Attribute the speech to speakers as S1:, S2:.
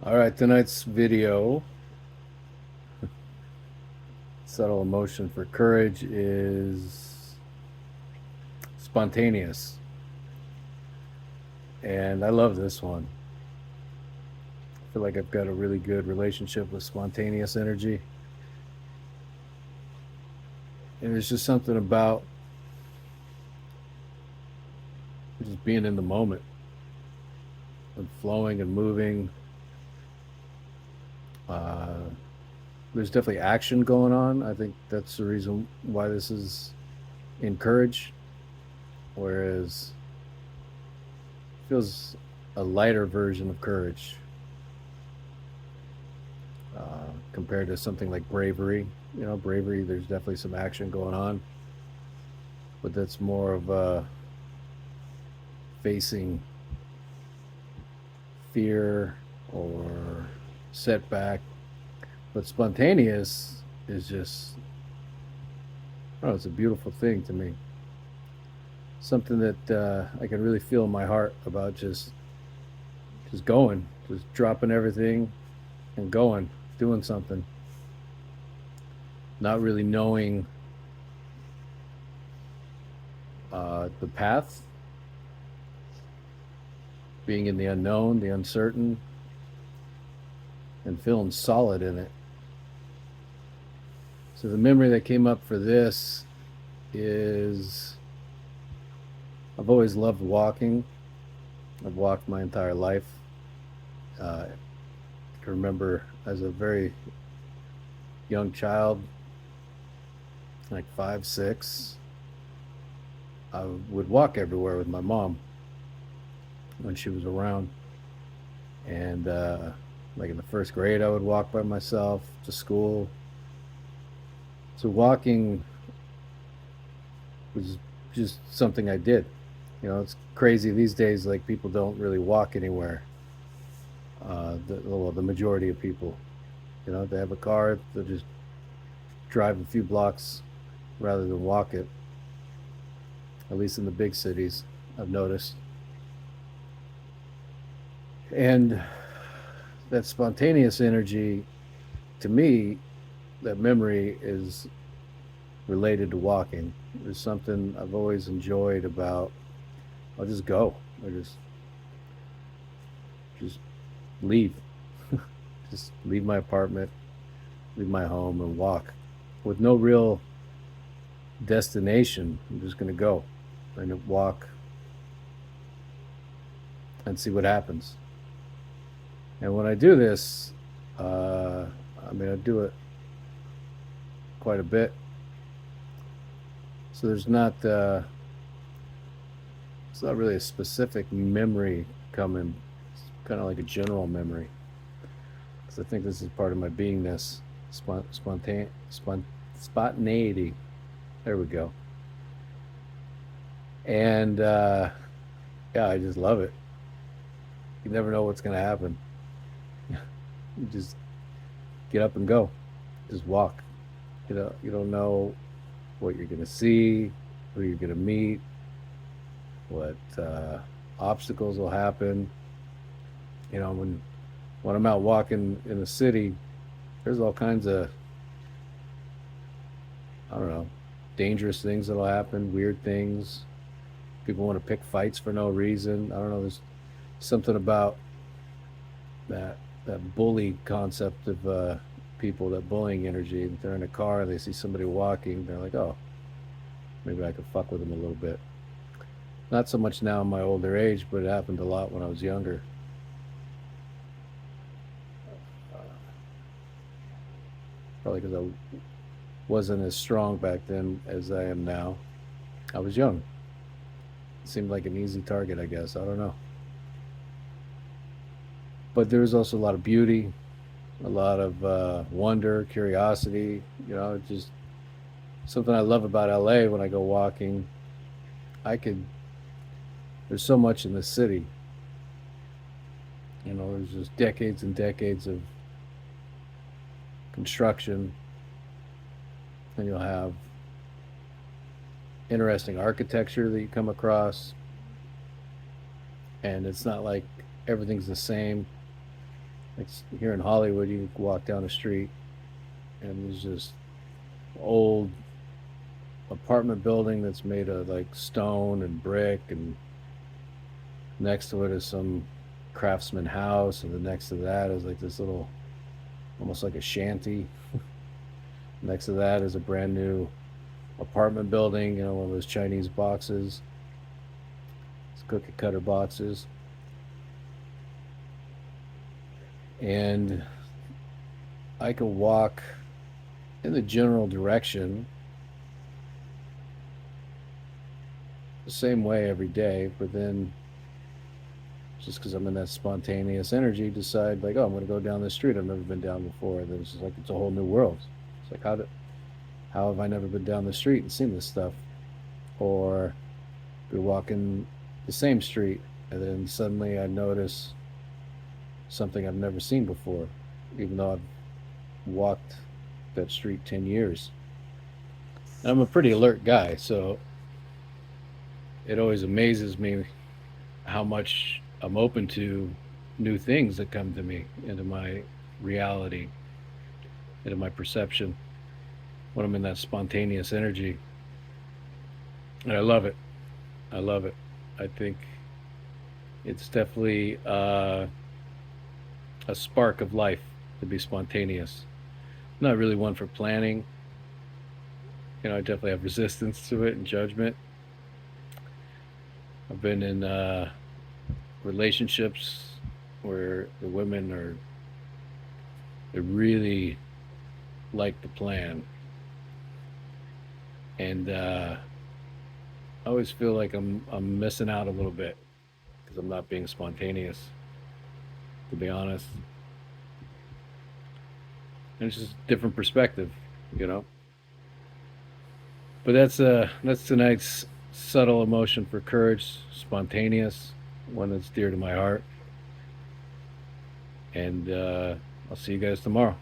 S1: All right, tonight's video, subtle emotion for courage, is spontaneous. And I love this one. I feel like I've got a really good relationship with spontaneous energy. And there's just something about just being in the moment and flowing and moving. Uh, there's definitely action going on. I think that's the reason why this is in courage, whereas it feels a lighter version of courage compared to something like bravery. Bravery, there's definitely some action going on, but that's more of facing fear or setback. But spontaneous is just, oh, it's a beautiful thing to me. Something that I can really feel in my heart about just going, just dropping everything and going, doing something, not really knowing the path, being in the unknown, the uncertain, and feeling solid in it. So the memory that came up for this is I've always loved walking. I've walked my entire life. I can remember as a very young child, like 5, 6, I would walk everywhere with my mom when she was around. And like in the first grade, I would walk by myself to school. So walking was just something I did. It's crazy these days. Like people don't really walk anywhere. The majority of people, they have a car. They'll just drive a few blocks rather than walk it. At least in the big cities, I've noticed. And that spontaneous energy, to me, that memory is related to walking. There's something I've always enjoyed about. I'll just go. I just leave. Just leave my apartment, leave my home, and walk with no real destination. I'm just going to go and walk and see what happens. And when I do this, I do it quite a bit. So it's not really a specific memory coming. It's kind of like a general memory. Because I think this is part of my beingness, spontaneity. There we go. And yeah, I just love it. You never know what's going to happen. You just get up and go. Just walk. You don't know what you're going to see, who you're going to meet, what obstacles will happen. When I'm out walking in the city, there's all kinds of, I don't know, dangerous things that'll happen, weird things. People want to pick fights for no reason. I don't know. There's something about that that bully concept of people, that bullying energy. If they're in a car and they see somebody walking, they're like, oh, maybe I could fuck with them a little bit. Not so much now in my older age, but it happened a lot when I was younger. Uh, Probably because I wasn't as strong back then as I am now. I was young. It seemed like an easy target, I guess. I don't know. But there was also a lot of beauty, a lot of wonder, curiosity. Just something I love about LA when I go walking. I could, there's so much in the city. There's just decades and decades of construction, and you'll have interesting architecture that you come across. And it's not like everything's the same. Like here in Hollywood, you walk down the street and there's just old apartment building that's made of like stone and brick, and next to it is some craftsman house, and the next to that is like this little, almost like a shanty. Next to that is a brand new apartment building, one of those Chinese boxes. It's cookie cutter boxes. And I can walk in the general direction the same way every day, but then just because I'm in that spontaneous energy, decide like, oh, I'm going to go down this street I've never been down before. Then it's just like it's a whole new world. It's like how have I never been down the street and seen this stuff? Or be walking the same street and then suddenly I notice something I've never seen before, even though I've walked that street 10 years. And I'm a pretty alert guy, so it always amazes me how much I'm open to new things that come to me, into my reality, into my perception, when I'm in that spontaneous energy. And I love it. I love it. I think it's definitely a spark of life to be spontaneous. I'm not really one for planning. I definitely have resistance to it and judgment. I've been in relationships where the women they really like the plan, and I always feel like I'm missing out a little bit because I'm not being spontaneous, to be honest. And it's just a different perspective, you know. But that's tonight's subtle emotion for courage, spontaneous, one that's dear to my heart. And I'll see you guys tomorrow.